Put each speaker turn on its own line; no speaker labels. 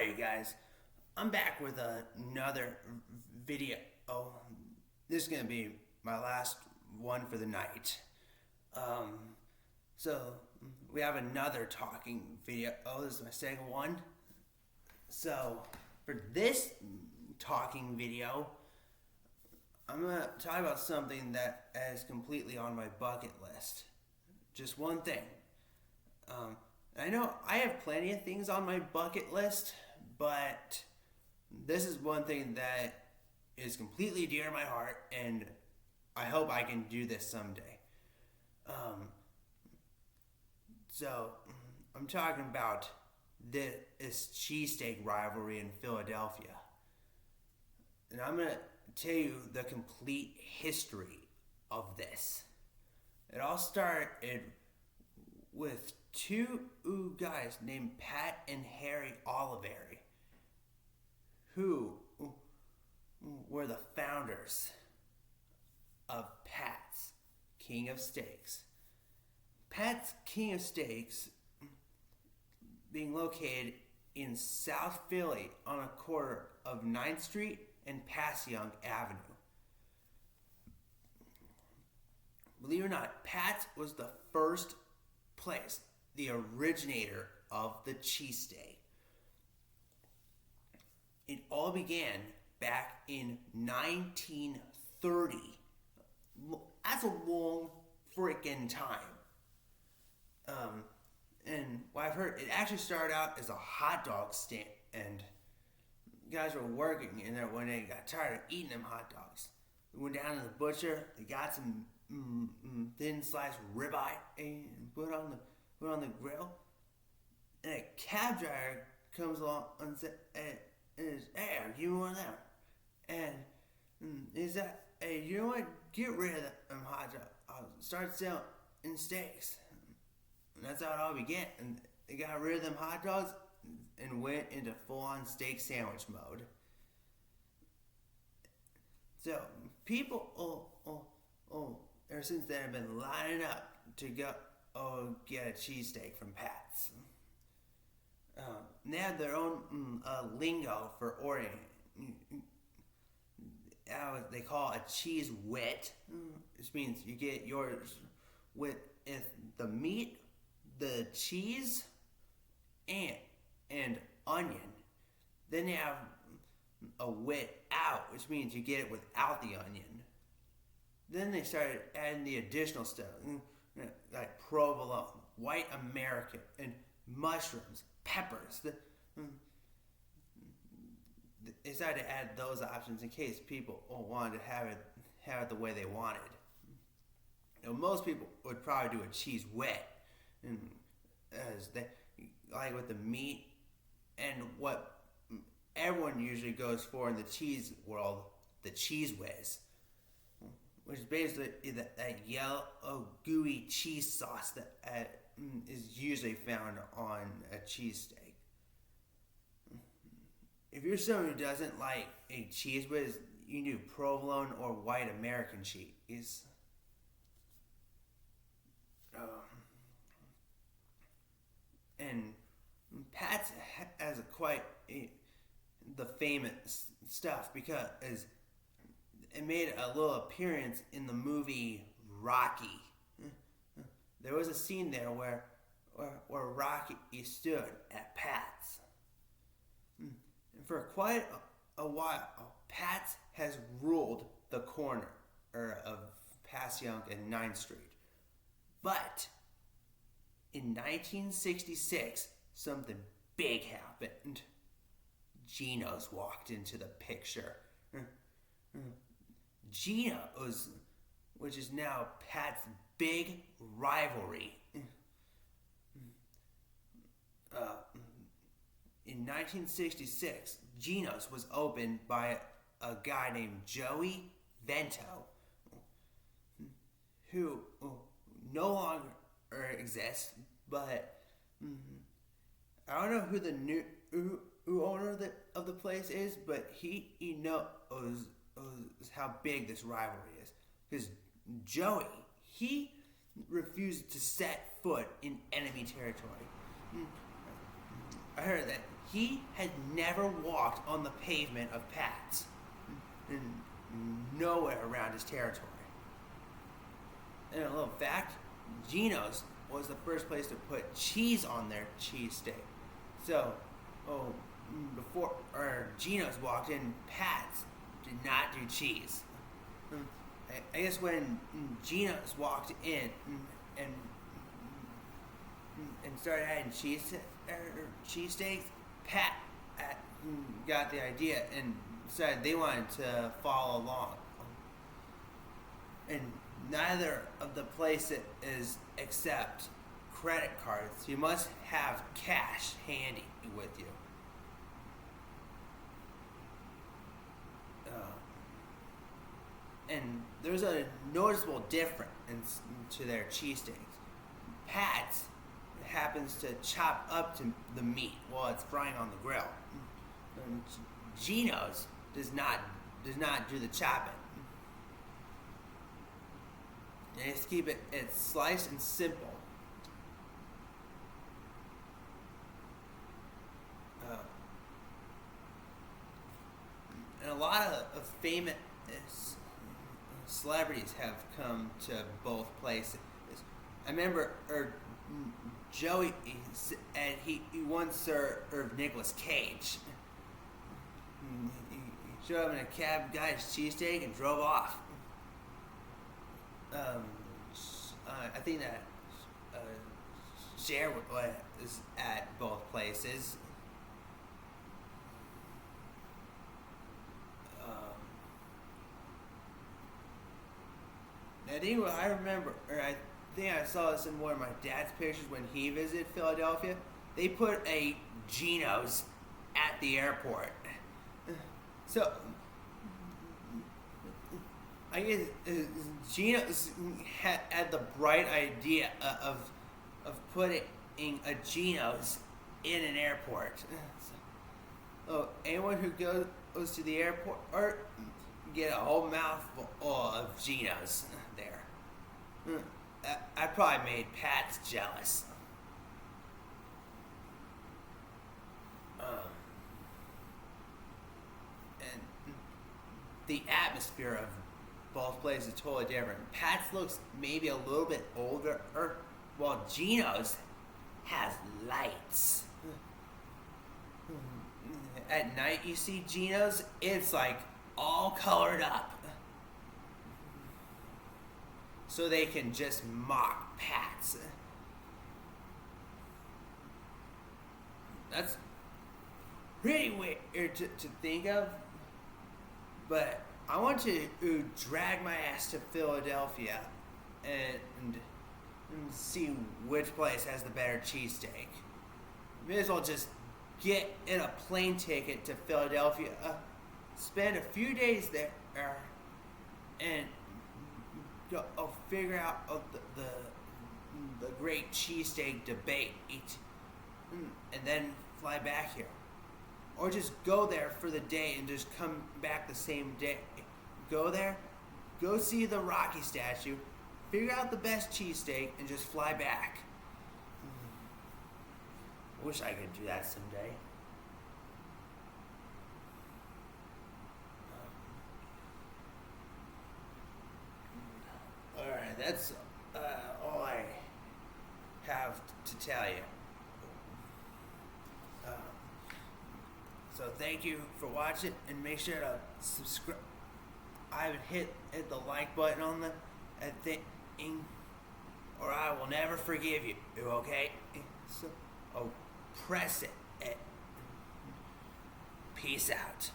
Alright, you guys, I'm back with another video. This is gonna be my last one for the night. So we have another talking video. This is my second one. So for this talking video, I'm gonna talk about something that is completely on my bucket list. Just one thing. I know I have plenty of things on my bucket list, but this is one thing that is completely dear to my heart, and I hope I can do this someday. So I'm talking about this cheesesteak rivalry in Philadelphia. And I'm going to tell you the complete history of this. It all started with two guys named Pat and Harry Oliveri, who were the founders of Pat's King of Steaks. Pat's King of Steaks being located in South Philly on a corner of 9th Street and Passyunk Avenue. Believe it or not, Pat's was the first place, the originator of the cheesesteak. It all began back in 1930. That's a long freaking time. And what I've heard, it actually started out as a hot dog stand, and guys were working in there one day and got tired of eating them hot dogs. They went down to the butcher, they got some thin sliced ribeye and put on the grill. And a cab driver comes along and says, "Hey, I'll give me one of them." And he said, "Hey, you know what? Get rid of them hot dogs. I'll start selling steaks." And that's how it all began. And they got rid of them hot dogs and went into full-on steak sandwich mode. So people, ever since then, have been lining up to go get a cheesesteak from Pat's. They have their own lingo for ordering. They call it a cheese wet, which means you get yours with the meat, the cheese, and onion. Then they have a wet out, which means you get it without the onion. Then they started adding the additional stuff, like provolone, white American, and mushrooms, peppers. They decided to add those options in case people wanted to have it the way they wanted. Most people would probably do a cheese wet, and as they like with the meat, and what everyone usually goes for in the cheese world, the cheese whiz, which is basically that yellow gooey cheese sauce that is usually found on a cheesesteak. If you're someone who doesn't like a cheese whiz, you can do provolone or white American cheese. And Pat's has the famous stuff because it made a little appearance in the movie Rocky. There was a scene there where Rocky stood at Pat's. And for quite a while, Pat's has ruled the corner of Passyunk and 9th Street. But in 1966, something big happened. Geno's walked into the picture. Geno's, which is now Pat's big rivalry. In 1966, Geno's was opened by a guy named Joey Vento, who no longer exists, but I don't know who the new owner of the place is, but he knows how big this rivalry is. Because Joey, he refused to set foot in enemy territory. I heard that he had never walked on the pavement of Pat's, and nowhere around his territory. And a little fact, Geno's was the first place to put cheese on their cheesesteak. So, before Geno's walked in, Pat's did not do cheese. I guess when Geno's walked in and started adding cheesesteaks, Pat got the idea and decided they wanted to follow along. And neither of the places accept credit cards. You must have cash handy with you. And there's a noticeable difference to their cheesesteaks. Pat's happens to chop up to the meat while it's frying on the grill. And Geno's does not do the chopping. They just keep it's sliced and simple. And a lot of famous celebrities have come to both places. I remember Joey said he once served Nicolas Cage. He showed up in a cab, got his cheesesteak, and drove off. I think that Cher was at both places. I think what I remember, or I think I saw this in one of my dad's pictures when he visited Philadelphia. They put a Geno's at the airport. So I guess Geno's had the bright idea of putting a Geno's in an airport. So, anyone who goes to the airport or get a whole mouthful of Geno's there. I probably made Pat's jealous. And the atmosphere of both places is totally different. Pat's looks maybe a little bit older, while Geno's has lights. At night you see Geno's, it's like all colored up. So they can just mock Pat's. That's pretty weird to think of, but I want to drag my ass to Philadelphia and see which place has the better cheesesteak. May as well just get in a plane ticket to Philadelphia, spend a few days there, and go figure out the great cheesesteak Debeat, and then fly back here. Or just go there for the day and just come back the same day. Go there, go see the Rocky statue, figure out the best cheesesteak, and just fly back. Wish I could do that someday. Alright, that's all I have to tell you. So thank you for watching, and make sure to subscribe. I would hit the like button on the thing, or I will never forgive you. Okay? So, press it. Peace out.